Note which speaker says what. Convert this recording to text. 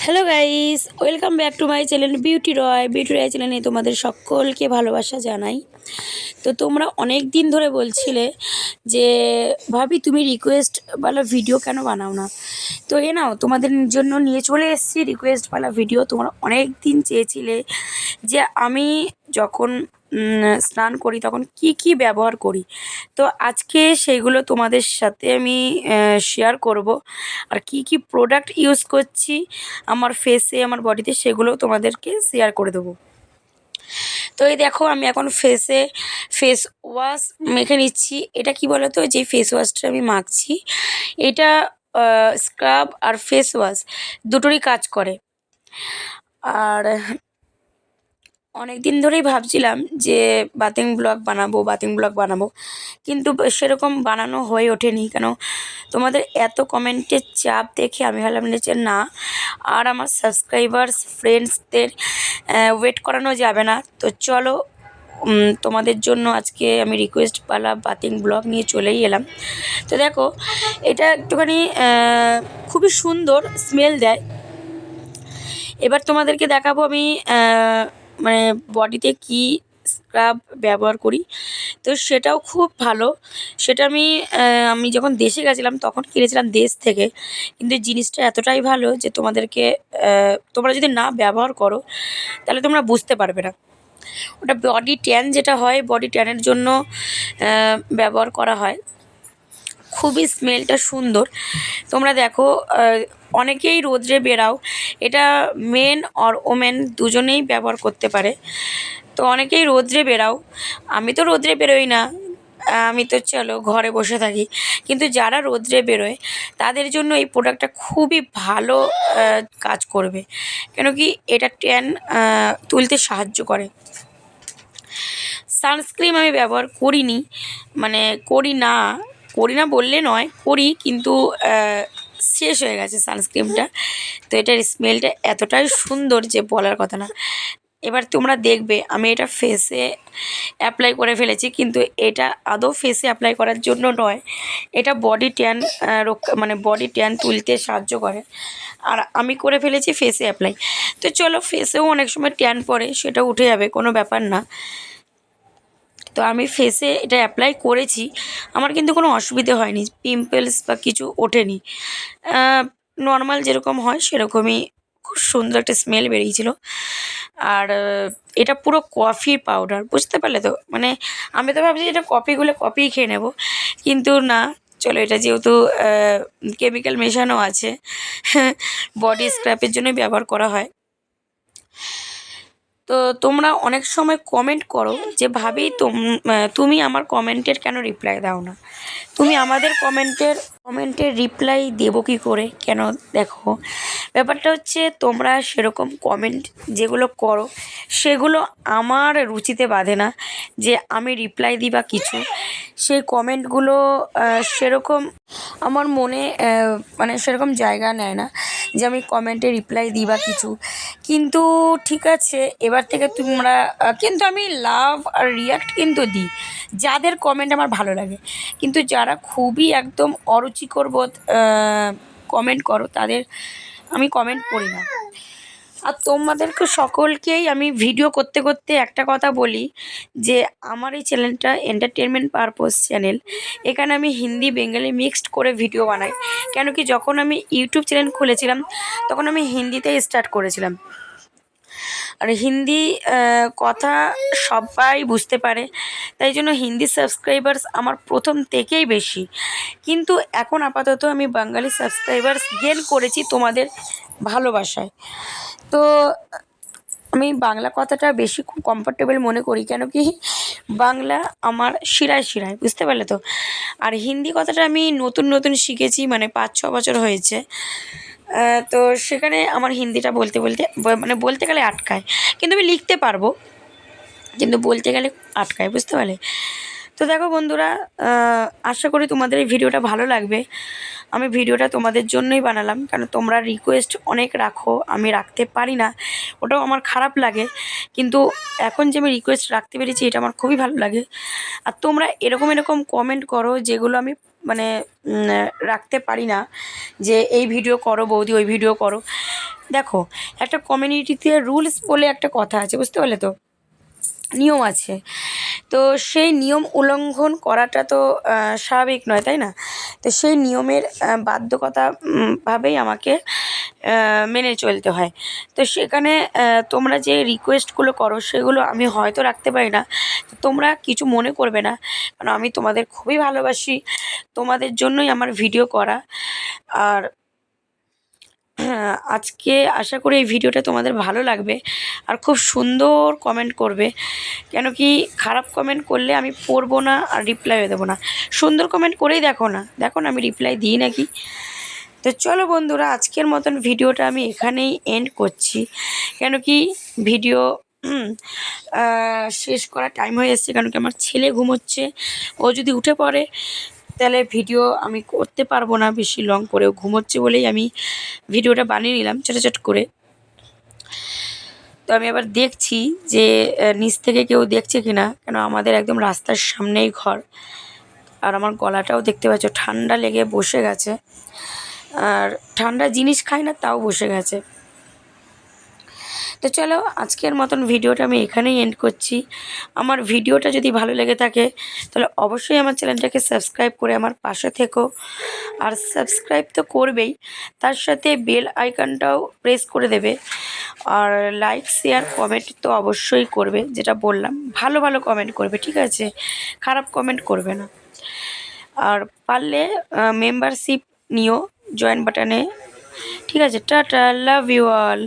Speaker 1: Hello guys, welcome back to my channel beauty Roy চ্যানেলে তোমাদের সকলকে ভালোবাসা জানাই। তো তোমরা অনেক দিন ধরে বলছিলে যে ভাবি তুমি রিকোয়েস্টওয়ালা ভিডিও কেন বানাও না। তো নাও তোমাদের জন্য নিয়ে চলে এসেছি রিকোয়েস্টওয়ালা ভিডিও। তোমরা অনেক দিন চেয়েছিলে যে আমি যখন স্নান করি তখন কি কি ব্যবহার করি। তো আজকে সেইগুলো তোমাদের সাথে আমি শেয়ার করব। আর কি কি প্রোডাক্ট ইউজ করছি আমার ফেসে, আমার বডিতে, সেগুলো তোমাদেরকে শেয়ার করে দেবো। তো এই দেখো আমি এখন ফেস ওয়াশ মেখে নিচ্ছি। এটা কি বলো তো, যে ফেস ওয়াশটা আমি মাখছি এটা স্ক্রাব আর ফেস ওয়াশ দুটোরই কাজ করে। আর অনেক দিন ধরেই ভাবছিলাম যে বাথিং ব্লগ বানাবো, কিন্তু সেরকম বানানো হয়ে ওঠেনি। কেন, তোমাদের এত কমেন্টের চাপ দেখে আমি ভাবলাম যে না, আর আমার সাবস্ক্রাইবার্স ফ্রেন্ডসদের ওয়েট করানো যাবে না। তো চলো তোমাদের জন্য আজকে আমি রিকোয়েস্টওয়ালা বাথিং ব্লগ নিয়ে চলেই এলাম। তো দেখো এটা একটুখানি খুবই সুন্দর স্মেল দেয়। এবার তোমাদেরকে দেখাবো আমি মানে বডিতে কি স্ক্রাব ব্যবহার করি। তো সেটাও খুব ভালো। সেটা আমি যখন দেশে গেছিলাম তখন কিনেছিলাম দেশ থেকে, কিন্তু জিনিসটা এতটাই ভালো যে তোমাদেরকে তোমরা যদি না ব্যবহার করো তাহলে তোমরা বুঝতে পারবে না। ওটা বডি ট্যান যেটা হয়, বডি ট্যানের জন্য ব্যবহার করা হয়। খুবই স্মেলটা সুন্দর। তোমরা দেখো অনেকেই রোদ্রে বেরাও, এটা মেন আর ওমেন দুজনেই ব্যবহার করতে পারে। তো অনেকেই রোদ্রে বেরাও, আমি তো রোদ্রে বেরোই না, আমি তো চলো ঘরে বসে থাকি। কিন্তু যারা রোদ্রে বেরোয় তাদের জন্য এই প্রোডাক্টটা খুবই ভালো কাজ করবে। কেন কি এটা ট্যান তুলতে সাহায্য করে। সানস্ক্রিন আমি ব্যবহার করিনি, মানে করি না বললে নয়, করি, কিন্তু শেষ হয়ে গেছে সানস্ক্রিনটা। তো এটার স্মেলটা এতটাই সুন্দর যে বলার কথা না। এবার তোমরা দেখবে আমি এটা ফেসে অ্যাপ্লাই করে ফেলেছি, কিন্তু এটা আদৌ ফেসে অ্যাপ্লাই করার জন্য নয়। এটা বডি ট্যান মানে বডি ট্যান তুলতে সাহায্য করে। আর আমি করে ফেলেছি ফেসে অ্যাপ্লাই। তো চলো, ফেসেও অনেক সময় ট্যান পড়ে, সেটা উঠে যাবে, কোনো ব্যাপার না। তো আমি ফেসে এটা অ্যাপ্লাই করেছি, আমার কিন্তু কোনো অসুবিধে হয়নি, পিম্পলস বা কিছু ওঠেনি। নর্মাল যেরকম হয় সেরকমই খুব সুন্দর একটা স্মেল বেরিয়েছিল। আর এটা পুরো কফি পাউডার, বুঝতে পারলে তো। মানে আমি তো ভাবছি এটা কপিগুলো কপিই খেয়ে নেব, কিন্তু না, চলো এটা যেহেতু কেমিক্যাল মেশানো আছে, বডি স্ক্রাবের জন্যই ব্যবহার করা হয়। তো তোমরা অনেক সময় কমেন্ট করো যে ভাবি তুমি আমার কমেন্টের কেন রিপ্লাই দাও না। তুমি আমাদের কমেন্টের রিপ্লাই দেবো কী করে? কেন, দেখো ব্যাপারটা হচ্ছে তোমরা সেরকম কমেন্ট যেগুলো করো সেগুলো আমার রুচিতে বাঁধে না যে আমি রিপ্লাই দিই বা কিছু। সেই কমেন্টগুলো সেরকম আমার মনে মানে সেরকম জায়গা নেয় না যে আমি কমেন্টে রিপ্লাই দিই বা কিছু। কিন্তু ঠিক আছে, এবার থেকে তোমরা কিন্তু আমি লাভ আর রিয়াক্ট কিন্তু দিই যাদের কমেন্ট আমার ভালো লাগে। কিন্তু যারা খুবই একদম অরুচিকর বোধ কমেন্ট করো তাদের আমি কমেন্ট পড়ি না। আর তোমাদেরকে সকলকেই আমি ভিডিও করতে করতে একটা কথা বলি যে আমার এই চ্যানেলটা এন্টারটেনমেন্ট পারপোজ চ্যানেল। এখানে আমি হিন্দি বেঙ্গলি মিক্সড করে ভিডিও বানাই। কেন কি, যখন আমি ইউটিউব চ্যানেল খুলেছিলাম তখন আমি হিন্দিতে স্টার্ট করেছিলাম। আর হিন্দি কথা সবাই বুঝতে পারে, তাই জন্য হিন্দি সাবস্ক্রাইবার্স আমার প্রথম থেকেই বেশি। কিন্তু এখন আপাতত আমি বাঙালি সাবস্ক্রাইবার্স গেন করেছি তোমাদের ভালোবাসায়। তো আমি বাংলা কথাটা বেশি খুব কমফোর্টেবল মনে করি, কেন কি বাংলা আমার শিরায় শিরায়, বুঝতে পারলে তো। আর হিন্দি কথাটা আমি নতুন নতুন শিখেছি, মানে 5-6 বছর হয়েছে। তো সেখানে আমার হিন্দিটা বলতে বলতে মানে বলতে গেলে আটকায়, কিন্তু আমি লিখতে পারবো, কিন্তু বলতে গেলে আটকায়, বুঝতে পারলে। তো দেখো বন্ধুরা, আশা করি তোমাদের এই ভিডিওটা ভালো লাগবে। আমি ভিডিওটা তোমাদের জন্যই বানালাম, কারণ তোমরা রিকোয়েস্ট অনেক রাখো, আমি রাখতে পারি না, ওটাও আমার খারাপ লাগে। কিন্তু এখন যে আমি রিকোয়েস্ট রাখতে পেরেছি এটা আমার খুবই ভালো লাগে। আর তোমরা এরকম কমেন্ট করো যেগুলো আমি মানে রাখতে পারি না যে এই ভিডিও করো বৌদি, ওই ভিডিও করো। দেখো, একটা কমিউনিটিতে রুলস বলে একটা কথা আছে, বুঝতে পারলে তো, নিয়ম আছে। তো সেই নিয়ম উল্লঙ্ঘন করাটা তো স্বাভাবিক নয়, তাই না? তো সেই নিয়মের বাধ্যকতা ভাবেই আমাকে মেনে চলতে হয়। তো সেখানে তোমরা যে রিকোয়েস্টগুলো করো সেগুলো আমি হয়তো রাখতে পারি না, তো তোমরা কিছু মনে করবে না, কারণ আমি তোমাদের খুবই ভালোবাসি, তোমাদের জন্যই আমার ভিডিও করা। আর আজকে আশা করি এই ভিডিওটা তোমাদের ভালো লাগবে আর খুব সুন্দর কমেন্ট করবে। কেন কি, খারাপ কমেন্ট করলে আমি পড়বো না আর রিপ্লাইও দেবো না। সুন্দর কমেন্ট করেই দেখো না, দেখো না আমি রিপ্লাই দিই নাকি। তো চলো বন্ধুরা, আজকের মতন ভিডিওটা আমি এখানেই এন্ড করছি। কেন কি, ভিডিও শেষ করার টাইম হয়ে এসছে। কারণ কি, আমার ছেলে ঘুমোচ্ছে, ও যদি উঠে পড়ে তাহলে ভিডিও আমি করতে পারবো না বেশি লং করে। ও ঘুমোচ্ছে বলেই আমি ভিডিওটা বানিয়ে নিলাম ছোটো করে। তো আমি আবার দেখছি যে নিচ থেকে কেউ দেখছে কিনা, কেন আমাদের একদম রাস্তার সামনেই ঘর। আর আমার গলাটাও দেখতে পাচ্ছ ঠান্ডা লেগে বসে গেছে, আর ঠান্ডা জিনিস খাই না তাও বসে গেছে। তো চলো, আজকের মতন ভিডিওটা আমি এখানেই এন্ড করছি। আমার ভিডিওটা যদি ভালো লেগে থাকে তাহলে অবশ্যই আমার চ্যানেলটাকে সাবস্ক্রাইব করে আমার পাশে থেকো। আর সাবস্ক্রাইব তো করবেই, তার সাথে বেল আইকনটাও প্রেস করে দেবে। আর লাইক শেয়ার কমেন্ট তো অবশ্যই করবে, যেটা বললাম ভালো ভালো কমেন্ট করবে, ঠিক আছে? খারাপ কমেন্ট করবে না। আর পারলে মেম্বারশিপ নিও জয়েন বাটনে, ঠিক আছে? Tata, love you all.